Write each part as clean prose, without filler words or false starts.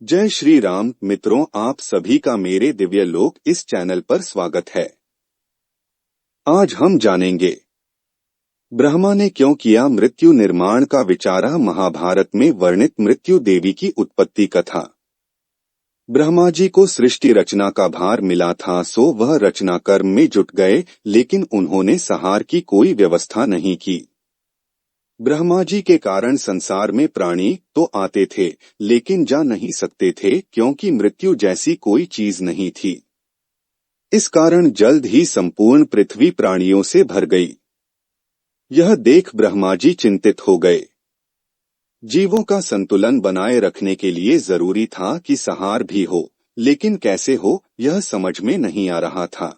जय श्री राम मित्रों, आप सभी का मेरे दिव्य लोक इस चैनल पर स्वागत है। आज हम जानेंगे ब्रह्मा ने क्यों किया मृत्यु निर्माण का विचार। महाभारत में वर्णित मृत्यु देवी की उत्पत्ति कथा। ब्रह्मा जी को सृष्टि रचना का भार मिला था, सो वह रचना कर्म में जुट गए, लेकिन उन्होंने संहार की कोई व्यवस्था नहीं की। ब्रह्मा जी के कारण संसार में प्राणी तो आते थे, लेकिन जा नहीं सकते थे, क्योंकि मृत्यु जैसी कोई चीज नहीं थी। इस कारण जल्द ही संपूर्ण पृथ्वी प्राणियों से भर गई। यह देख ब्रह्मा जी चिंतित हो गए। जीवों का संतुलन बनाए रखने के लिए जरूरी था कि संहार भी हो, लेकिन कैसे हो यह समझ में नहीं आ रहा था।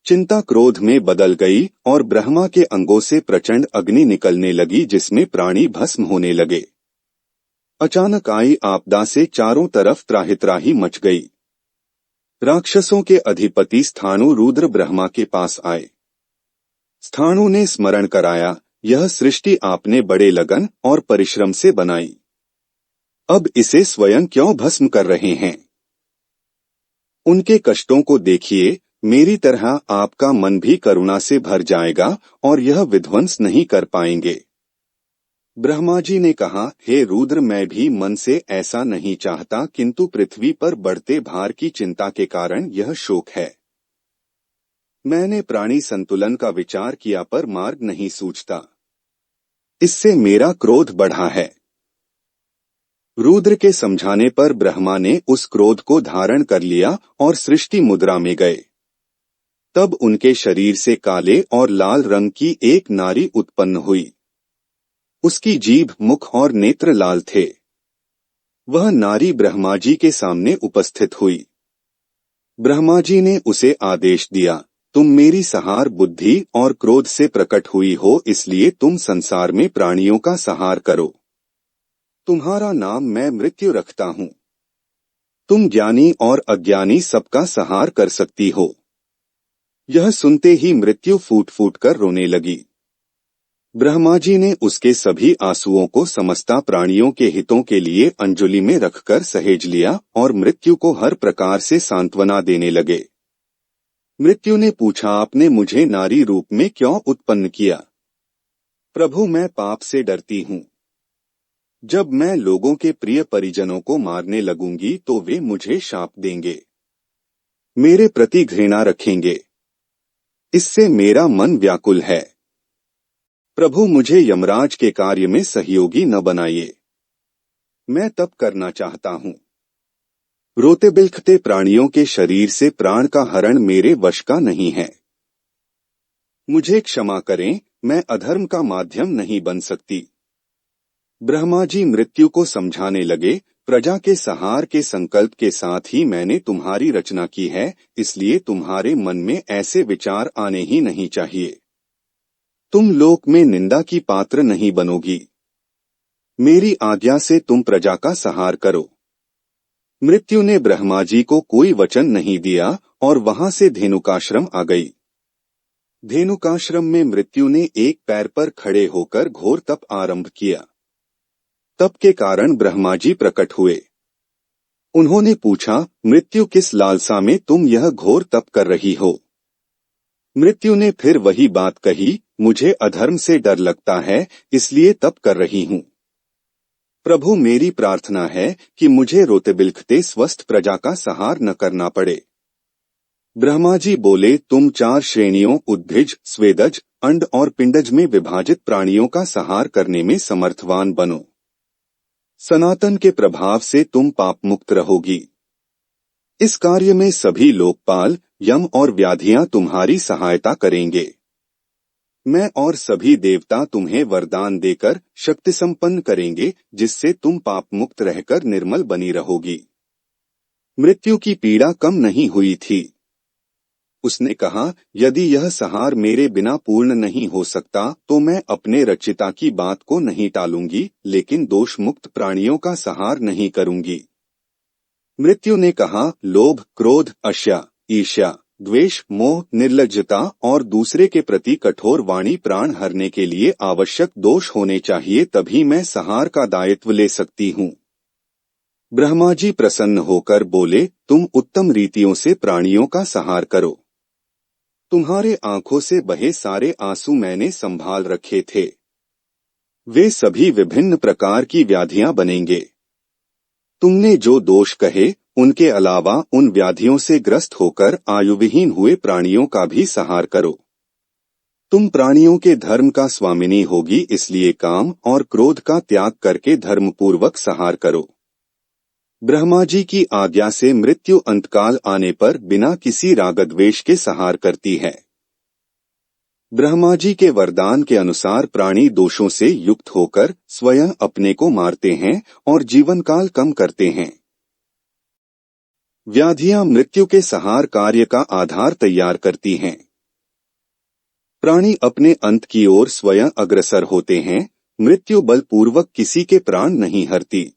चिंता क्रोध में बदल गई और ब्रह्मा के अंगों से प्रचंड अग्नि निकलने लगी, जिसमें प्राणी भस्म होने लगे। अचानक आई आपदा से चारों तरफ त्राहि मच गई। राक्षसों के अधिपति स्थाणु रुद्र ब्रह्मा के पास आए। स्थाणु ने स्मरण कराया, यह सृष्टि आपने बड़े लगन और परिश्रम से बनाई, अब इसे स्वयं क्यों भस्म कर रहे हैं? उनके कष्टों को देखिए, मेरी तरह आपका मन भी करुणा से भर जाएगा और यह विध्वंस नहीं कर पाएंगे। ब्रह्मा जी ने कहा, हे रुद्र, मैं भी मन से ऐसा नहीं चाहता, किंतु पृथ्वी पर बढ़ते भार की चिंता के कारण यह शोक है। मैंने प्राणी संतुलन का विचार किया पर मार्ग नहीं सूझता, इससे मेरा क्रोध बढ़ा है। रुद्र के समझाने पर ब्रह्मा ने उस क्रोध को धारण कर लिया और सृष्टि मुद्रा में गए। तब उनके शरीर से काले और लाल रंग की एक नारी उत्पन्न हुई। उसकी जीभ, मुख और नेत्र लाल थे। वह नारी ब्रह्मा जी के सामने उपस्थित हुई। ब्रह्मा जी ने उसे आदेश दिया, तुम मेरी संहार बुद्धि और क्रोध से प्रकट हुई हो, इसलिए तुम संसार में प्राणियों का संहार करो। तुम्हारा नाम मैं मृत्यु रखता हूँ। तुम ज्ञानी और अज्ञानी सबका संहार कर सकती हो। यह सुनते ही मृत्यु फूट फूट कर रोने लगी। ब्रह्मा जी ने उसके सभी आंसुओं को समस्त प्राणियों के हितों के लिए अंजलि में रखकर सहेज लिया और मृत्यु को हर प्रकार से सांत्वना देने लगे। मृत्यु ने पूछा, आपने मुझे नारी रूप में क्यों उत्पन्न किया? प्रभु, मैं पाप से डरती हूँ। जब मैं लोगों के प्रिय परिजनों को मारने लगूंगी तो वे मुझे शाप देंगे, मेरे प्रति घृणा रखेंगे। इससे मेरा मन व्याकुल है। प्रभु, मुझे यमराज के कार्य में सहयोगी न बनाइए। मैं तप करना चाहता हूँ। रोते बिलखते प्राणियों के शरीर से प्राण का हरण मेरे वश का नहीं है। मुझे क्षमा करें, मैं अधर्म का माध्यम नहीं बन सकती। ब्रह्मा जी मृत्यु को समझाने लगे, प्रजा के संहार के संकल्प के साथ ही मैंने तुम्हारी रचना की है, इसलिए तुम्हारे मन में ऐसे विचार आने ही नहीं चाहिए। तुम लोक में निंदा की पात्र नहीं बनोगी। मेरी आज्ञा से तुम प्रजा का संहार करो। मृत्यु ने ब्रह्मा जी को कोई वचन नहीं दिया और वहां से धेनुकाश्रम आ गई। धेनुकाश्रम में मृत्यु ने एक पैर पर खड़े होकर घोर तप आरंभ किया। तप के कारण ब्रह्मा जी प्रकट हुए। उन्होंने पूछा, मृत्यु, किस लालसा में तुम यह घोर तप कर रही हो? मृत्यु ने फिर वही बात कही, मुझे अधर्म से डर लगता है, इसलिए तप कर रही हूँ। प्रभु, मेरी प्रार्थना है कि मुझे रोते बिलखते स्वस्थ प्रजा का संहार न करना पड़े। ब्रह्मा जी बोले, तुम 4 श्रेणियों उद्भिज, स्वेदज, अंड और पिंडज में विभाजित प्राणियों का संहार करने में समर्थवान बनो। सनातन के प्रभाव से तुम पाप मुक्त रहोगी। इस कार्य में सभी लोकपाल, यम और व्याधियां तुम्हारी सहायता करेंगे। मैं और सभी देवता तुम्हें वरदान देकर शक्ति संपन्न करेंगे, जिससे तुम पाप मुक्त रहकर निर्मल बनी रहोगी। मृत्यु की पीड़ा कम नहीं हुई थी। उसने कहा, यदि यह संहार मेरे बिना पूर्ण नहीं हो सकता तो मैं अपने रचिता की बात को नहीं टालूंगी, लेकिन दोष मुक्त प्राणियों का संहार नहीं करूंगी। मृत्यु ने कहा, लोभ, क्रोध, अश्या, ईर्ष्या, द्वेष, मोह, निर्लज्जता और दूसरे के प्रति कठोर वाणी प्राण हरने के लिए आवश्यक दोष होने चाहिए, तभी मैं संहार का दायित्व ले सकती हूँ। ब्रह्मा जी प्रसन्न होकर बोले, तुम उत्तम रीतियों से प्राणियों का सहार करो। तुम्हारे आंखों से बहे सारे आंसू मैंने संभाल रखे थे। वे सभी विभिन्न प्रकार की व्याधियां बनेंगे। तुमने जो दोष कहे, उनके अलावा उन व्याधियों से ग्रस्त होकर आयुविहीन हुए प्राणियों का भी सहार करो। तुम प्राणियों के धर्म का स्वामिनी होगी, इसलिए काम और क्रोध का त्याग करके धर्मपूर्वक सहार करो। ब्रह्मा जी की आज्ञा से मृत्यु अंतकाल आने पर बिना किसी रागद्वेष के सहार करती है। ब्रह्मा जी के वरदान के अनुसार प्राणी दोषों से युक्त होकर स्वयं अपने को मारते हैं और जीवन काल कम करते हैं। व्याधियां मृत्यु के सहार कार्य का आधार तैयार करती हैं। प्राणी अपने अंत की ओर स्वयं अग्रसर होते हैं। मृत्यु बलपूर्वक किसी के प्राण नहीं हरती।